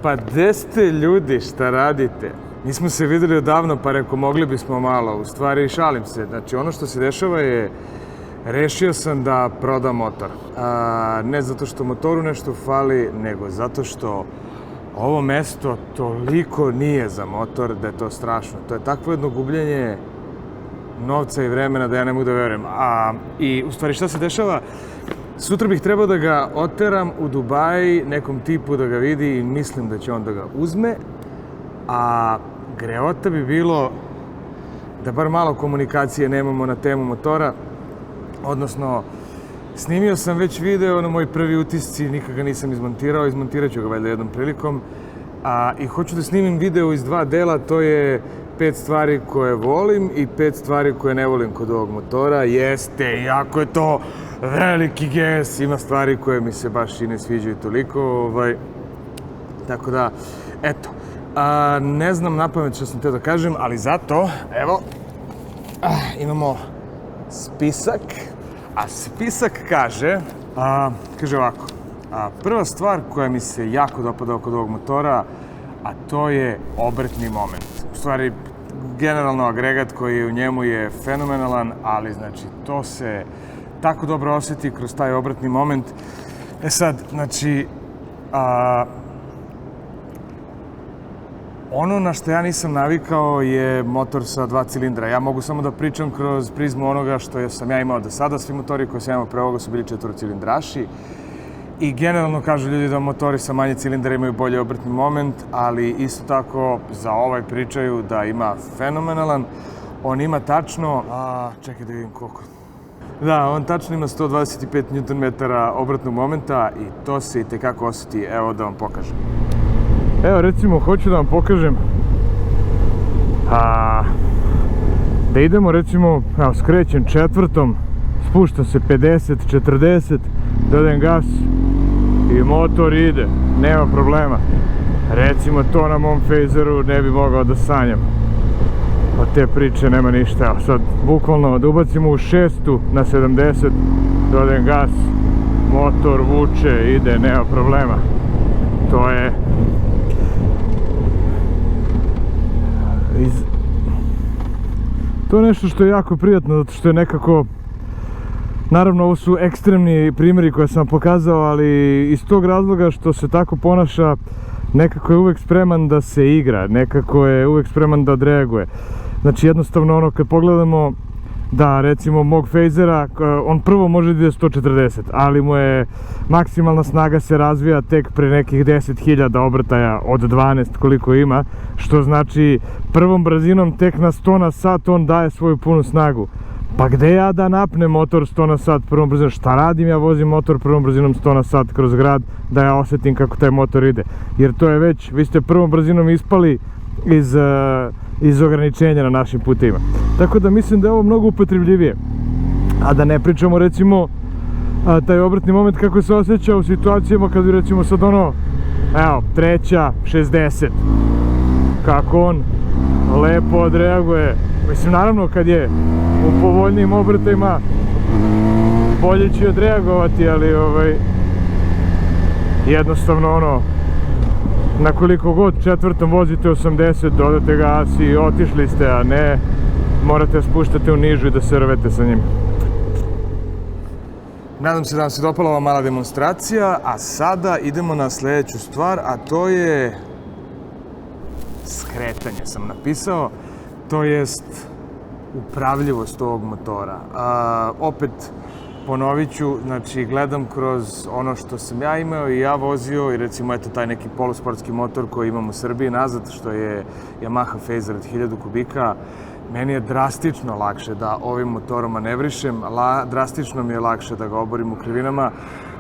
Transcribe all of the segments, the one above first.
Pa gde ste ljudi, šta radite? Nismo se videli odavno, pa reko, mogli bismo malo. U stvari, šalim se. Znači, ono što se dešava je, rešio sam da prodam motor. Ne zato što motoru nešto fali, nego zato što ovo mesto toliko nije za motor da je to strašno. To je takvo jedno gubljenje novca i vremena da ja ne mogu da verujem. I u stvari, šta se dešava? Sutra bih trebao da ga oteram u Dubaji nekom tipu da ga vidi i mislim da će on da ga uzme. A greota bi bilo da bar malo komunikacije nemamo na temu motora. Odnosno, snimio sam već video na moji prvi utisci, nikad ga nisam izmontirao, izmontirat ću ga valjda jednom prilikom. I hoću da snimim video iz 2 dela, to je 5 stvari koje volim i 5 stvari koje ne volim kod ovog motora. Jeste, iako je to veliki GS, ima stvari koje mi se baš i ne sviđaju toliko. Tako da, eto. Ne znam napamet što sam teo da kažem, ali zato, evo, imamo spisak. A spisak kaže ovako, prva stvar koja mi se jako dopada kod ovog motora, a to je obratni moment. U stvari, generalno agregat koji je u njemu je fenomenalan, ali znači to se tako dobro osjeti kroz taj obratni moment. E sad, znači, ono na što ja nisam navikao je motor sa 2 cilindra. Ja mogu samo da pričam kroz prizmu onoga što sam ja imao do sada. Svi motori koje sam imao pre ovoga su bili 4-cilindraši. I generalno kažu ljudi da motori sa manje cilindra imaju bolji obratni moment, ali isto tako za ovaj pričaju da ima fenomenalan. On ima tačno, čekaj da vidim koliko. Da, on tačno ima 125 Nm obratnog momenta i to se i tekako osjeti. Evo da vam pokažem. Evo recimo, hoću da vam pokažem da idemo recimo, evo skrećem 4, spuštam se 50, 40, dodajem gas i motor ide, nema problema. Recimo to na mom Faizeru ne bi mogao da sanjam. Od te priče nema ništa. Evo sad, bukvalno da ubacimo u 6 na 70, dodajem gas, motor vuče, ide, nema problema. To je nešto što je jako prijatno, zato što je nekako, naravno ovo su ekstremni primjeri koje sam pokazao, ali iz tog razloga što se tako ponaša, nekako je uvek spreman da se igra, nekako je uvek spreman da odreaguje. Znači jednostavno ono kad pogledamo da recimo mog Faizera, on prvo može da ide 140, ali mu je maksimalna snaga se razvija tek pre nekih 10.000 obrtaja od 12 koliko ima, što znači prvom brzinom tek na 100 na sat on daje svoju punu snagu. Pa gde ja da napnem motor 100 na sat prvom brzinom? Šta radim? Ja vozim motor prvom brzinom 100 na sat kroz grad da ja osjetim kako taj motor ide. Jer to je već, vi ste prvom brzinom ispali iz ograničenja na našim putevima. Tako da mislim da je ovo mnogo upotrebljivije. A da ne pričamo recimo taj obratni moment kako se osjeća u situacijama kad bi recimo sad ono, evo, 3, 60. Kako on lepo odreaguje. Mislim, naravno kad je u povoljnijim obrtajima bolje će odreagovati, ali jednostavno ono, na koliko god 4. vozite 80, dodate gas i otišli ste, a ne morate spuštati u nižu i da se rvete sa njim. Nadam se da vam se dopala ova mala demonstracija, a sada idemo na sljedeću stvar, a to je skretanje sam napisao, to jest upravljivost ovog motora. Opet ponovit ću, znači gledam kroz ono što sam ja imao i ja vozio i recimo eto taj neki polusportski motor koji imam u Srbiji nazad, što je Yamaha Faizer od 1000 kubika. Meni je drastično lakše da ovim motorom manevrišem, drastično mi je lakše da ga oborim u krivinama.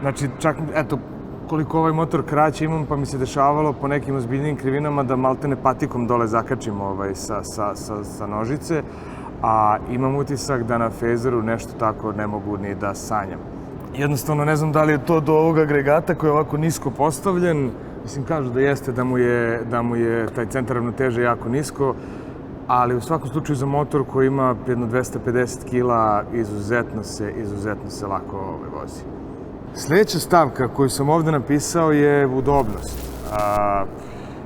Znači čak, eto, koliko ovaj motor kraće imam, pa mi se dešavalo po nekim ozbiljnim krivinama da maltene patikom dole zakačim sa nožice, a imam utisak da na Faizeru nešto tako ne mogu ni da sanjam. Jednostavno ne znam da li je to do ovog agregata koji je ovako nisko postavljen. Mislim, kažu da jeste, da mu je taj centar ravnoteže jako nisko, ali u svakom slučaju za motor koji ima jedno 250 kila izuzetno se lako vozi. Sljedeća stavka koju sam ovdje napisao je udobnost.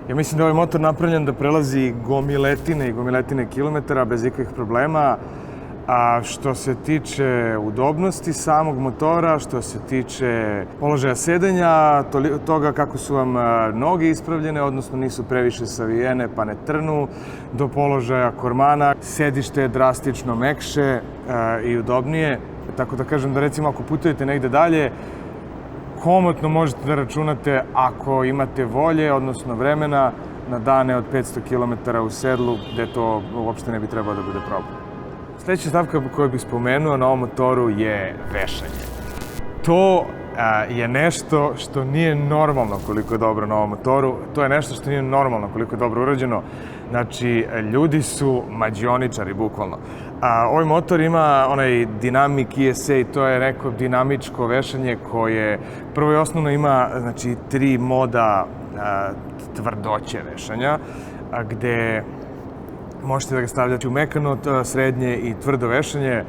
Ja mislim da je ovaj motor napravljen da prelazi gomiletine i gomiletine kilometara bez ikakvih problema. A što se tiče udobnosti samog motora, što se tiče položaja sedenja, toga kako su vam noge ispravljene, odnosno nisu previše savijene pa ne trnu, do položaja kormana, sedište je drastično mekše i udobnije. Tako da kažem da recimo ako putujete negde dalje, komotno možete da računate ako imate volje, odnosno vremena, na dane od 500 km u sedlu, gde to uopšte ne bi trebalo da bude problem. Sljedeća stavka koju bih spomenuo na ovom motoru je vešanje. To je nešto što nije normalno koliko je dobro na ovom motoru. To je nešto što nije normalno koliko je dobro urađeno. Znači, ljudi su mađioničari, bukvalno. Ovaj motor ima onaj Dynamic ESA, to je neko dinamičko vešanje koje prvo i osnovno ima, znači, 3 moda tvrdoće vešanja, gde možete da ga stavljate u mekano, srednje i tvrdo vešanje.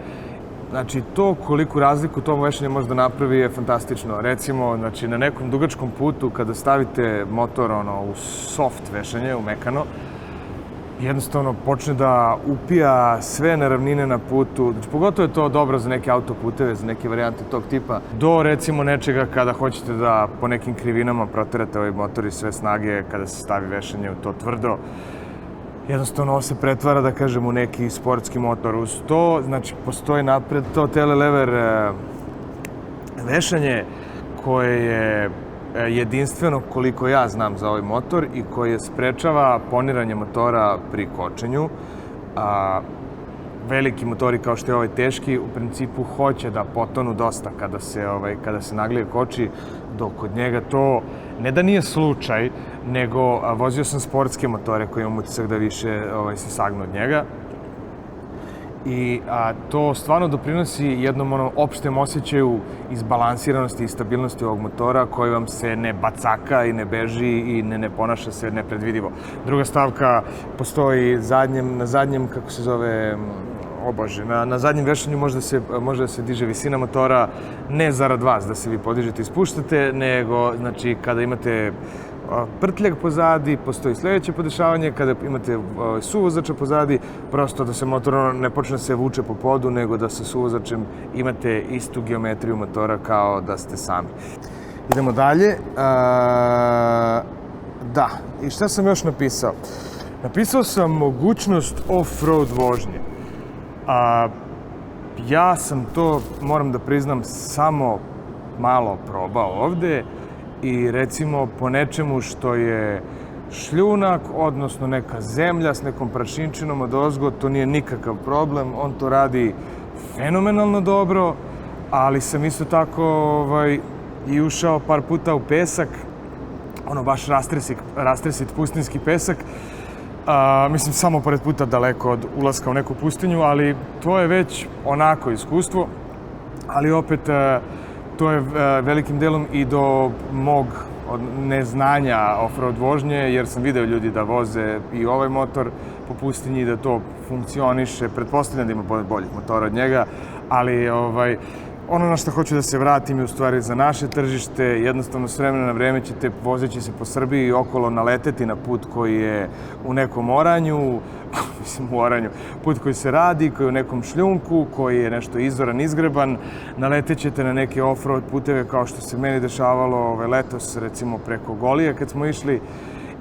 Znači, to koliku razliku tom vešanje može da napravi je fantastično. Recimo, znači, na nekom dugačkom putu, kada stavite motor u soft vešanje, u mekano, jednostavno počne da upija sve neravnine na putu. Znači, pogotovo je to dobro za neke autoputeve, za neke varijante tog tipa. Do, recimo, nečega kada hoćete da po nekim krivinama proterate ovaj motor i sve snage kada se stavi vešanje u to tvrdo. Jednostavno, ovo se pretvara, da kažem, u neki sportski motor. Uz to, znači, postoji napred to telelever vešanje koje je jedinstveno koliko ja znam za ovaj motor i koje sprečava poniranje motora pri kočenju. Veliki motori kao što je ovaj teški u principu hoće da potonu dosta kada se naglije koči, dok kod njega to ne da nije slučaj, nego vozio sam sportske motore koji imam utisak da više se sagnu od njega. I to stvarno doprinosi jednom opštem osjećaju izbalansiranosti i stabilnosti ovog motora koji vam se ne bacaka i ne beži i ne ponaša se nepredvidivo. Druga stavka postoji na zadnjem, kako se zove, na zadnjem vešanju može da se diže visina motora, ne zarad vas da se vi podižete i spuštate, nego znači kada imate prtljag pozadi, postoji sljedeće podešavanje, kada imate suvozača pozadi, prosto da se motor ne počne da se vuče po podu, nego da sa suvozačem imate istu geometriju motora kao da ste sami. Idemo dalje. Da, i šta sam još napisao? Napisao sam mogućnost off-road vožnje. Ja sam to, moram da priznam, samo malo probao ovde i recimo po nečemu što je šljunak, odnosno neka zemlja s nekom prašinčinom odozgo, to nije nikakav problem, on to radi fenomenalno dobro, ali sam isto tako i ušao par puta u pesak, baš rastresit pustinski pesak, mislim samo pored puta daleko od ulaska u neku pustinju, ali to je već onako iskustvo, ali opet to je velikim delom i do mog neznanja off-road vožnje, jer sam video ljudi da voze i ovaj motor po pustinji, da to funkcioniše, pretpostavljam da ima boljih motora od njega, ali ono na što hoću da se vratim je u stvari za naše tržište. Jednostavno s vremena na vreme ćete, vozeći se po Srbiji i okolo, naleteti na put koji je u nekom oranju, put koji se radi, koji je u nekom šljunku, koji je nešto izoran, izgreban. Naletet ćete na neke off-road puteve kao što se meni dešavalo letos, recimo preko Golije kad smo išli.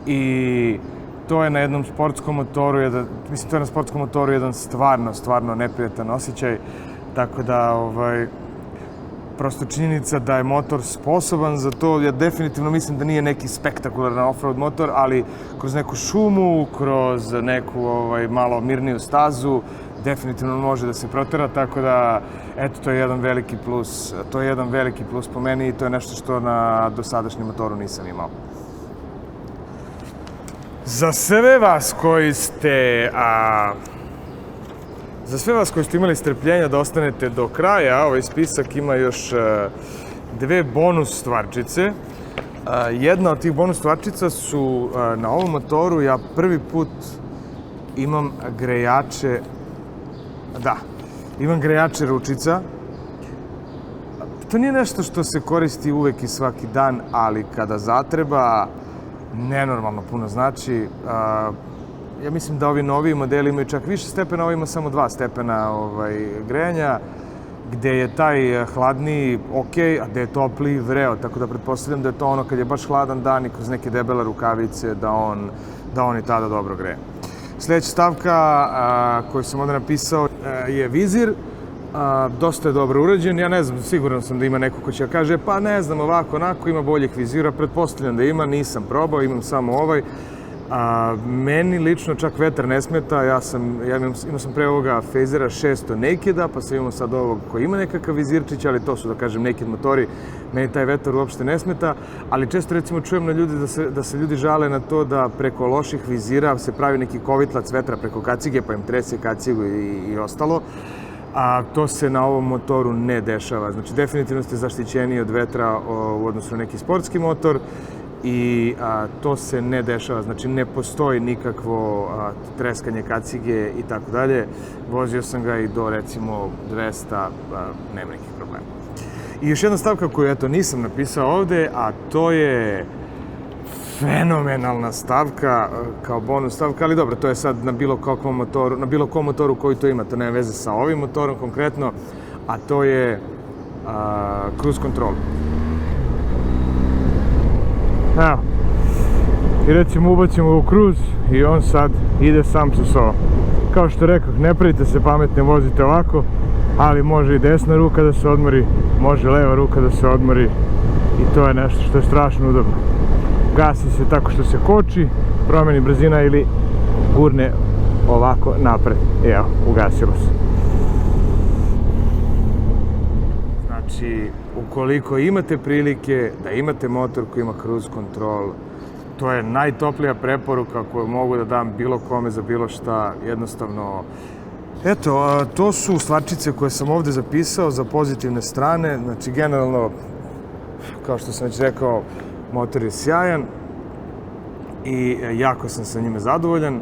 I to je na jednom sportskom motoru, jedan stvarno neprijatan osjećaj. Tako da, prosto činjenica da je motor sposoban za to, ja definitivno mislim da nije neki spektakularan off-road motor, ali kroz neku šumu, kroz neku malo mirniju stazu, definitivno može da se protera, tako da, eto, to je jedan veliki plus po meni i to je nešto što na dosadašnjem motoru nisam imao. Za sve vas koji ste imali strpljenja da ostanete do kraja, ovaj spisak ima još 2 bonus stvarčice. Jedna od tih bonus stvarčica su na ovom motoru, ja prvi put imam grejače, imam grejače ručica. To nije nešto što se koristi uvek i svaki dan, ali kada zatreba, nenormalno puno znači. Ja mislim da ovi noviji modeli imaju čak više stepena, ovo ima samo 2 stepena grejanja, gde je taj hladniji ok, a gde je topliji vreo, tako da pretpostavljam da je to ono kad je baš hladan dan i kroz neke debele rukavice da on i tada dobro greje. Sljedeća stavka koju sam ovdje napisao je vizir. Dosta je dobro urađen, ja ne znam, siguran sam da ima neko ko će da kaže pa ne znam, ovako, onako, ima boljih vizira, pretpostavljam da ima, nisam probao, imam samo ovaj. Meni lično čak vetar ne smeta, imao sam pre ovoga Phasera 600 Nakeda, pa sam imao sad ovog koji ima nekakav vizirčić, ali to su da kažem Naked motori, meni taj vetar uopšte ne smeta, ali često recimo čujem na ljudi da se ljudi žale na to da preko loših vizira se pravi neki kovitlac vetra preko kacige, pa im trese kacigu i ostalo. A to se na ovom motoru ne dešava. Znači, definitivno ste zaštićeni od vetra u odnosu na neki sportski motor i to se ne dešava. Znači, ne postoji nikakvo treskanje kacige i tako dalje. Vozio sam ga i do, recimo, 200, nema nekih problema. I još jedna stavka koju, eto, nisam napisao ovde, a to je fenomenalna stavka, kao bonus stavka, ali dobro, to je sad na bilo kom motoru koji to ima, to nema veze sa ovim motorom konkretno, a to je cruise control. Evo, i recimo ubacimo u cruise i on sad ide sam sa sobom. Kao što rekao, ne pravite se pametne, vozite ovako, ali može i desna ruka da se odmori, može leva ruka da se odmori i to je nešto što je strašno udobno. Gasi se tako što se koči, promeni brzina ili gurne ovako napred. Evo, ugasilo se. Znači, ukoliko imate prilike da imate motor koji ima cruise control, to je najtoplija preporuka koju mogu da dam bilo kome za bilo šta, jednostavno. Eto, to su stvarčice koje sam ovde zapisao za pozitivne strane, znači generalno, kao što sam već rekao, motor je sjajan i jako sam sa njime zadovoljan.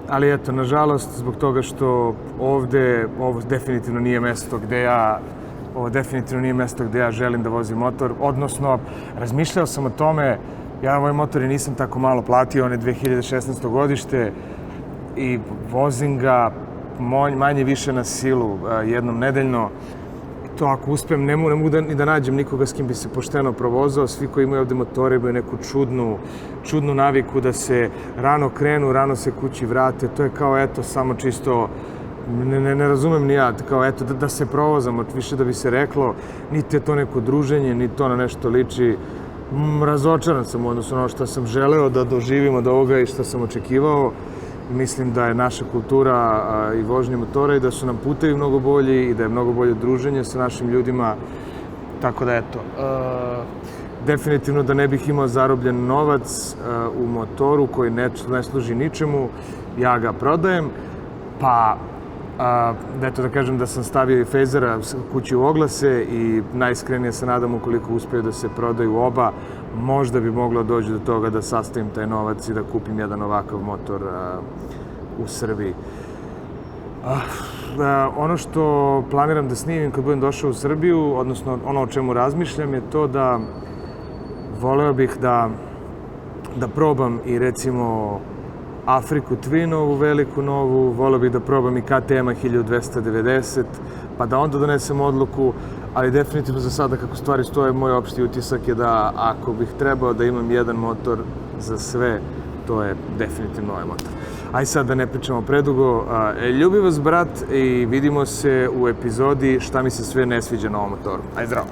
Ali eto, nažalost, zbog toga što ovo definitivno nije mesto gde ja želim da vozim motor, odnosno razmišljao sam o tome, ja ovaj motor i nisam tako malo platio, on je 2016. godište i vozim ga manje više na silu, jednom nedeljno. To ako uspem, ne mogu ni da nađem nikoga s kim bi se pošteno provozao. Svi koji imaju ovde motore imaju neku čudnu naviku da se rano krenu, rano se kući vrate. To je kao, eto, samo čisto, ne razumem ni ja, kao, eto, da se provozamo, više da bi se reklo, niti je to neko druženje, ni to na nešto liči. Razočaran sam u odnosu na ono što sam želeo da doživim od ovoga i što sam očekivao. Mislim da je naša kultura i vožnje motora i da su nam putevi mnogo bolji i da je mnogo bolje druženje sa našim ljudima. Tako da, eto, definitivno da ne bih imao zarobljen novac u motoru koji ne služi ničemu, ja ga prodajem, pa eto da kažem da sam stavio i Phasera kući u oglase i najiskrenije se nadam ukoliko uspeju da se prodaju oba, možda bi moglo doći do toga da sastavim taj novac i da kupim jedan ovakav motor u Srbiji. Ono što planiram da snimim kad budem došao u Srbiju, odnosno ono o čemu razmišljam je to da voleo bih da probam i recimo Afriku Twinovu, veliku novu, voleo bih da probam i KTM 1290, pa da onda donesem odluku, ali definitivno za sada kako stvari stoje, moj opšti utisak je da ako bih trebao da imam jedan motor za sve, to je definitivno ovaj motor. Aj sad da ne pričamo predugo, ljubi vas brat i vidimo se u epizodi šta mi se sve ne sviđa na ovom motoru. Aj zdravo!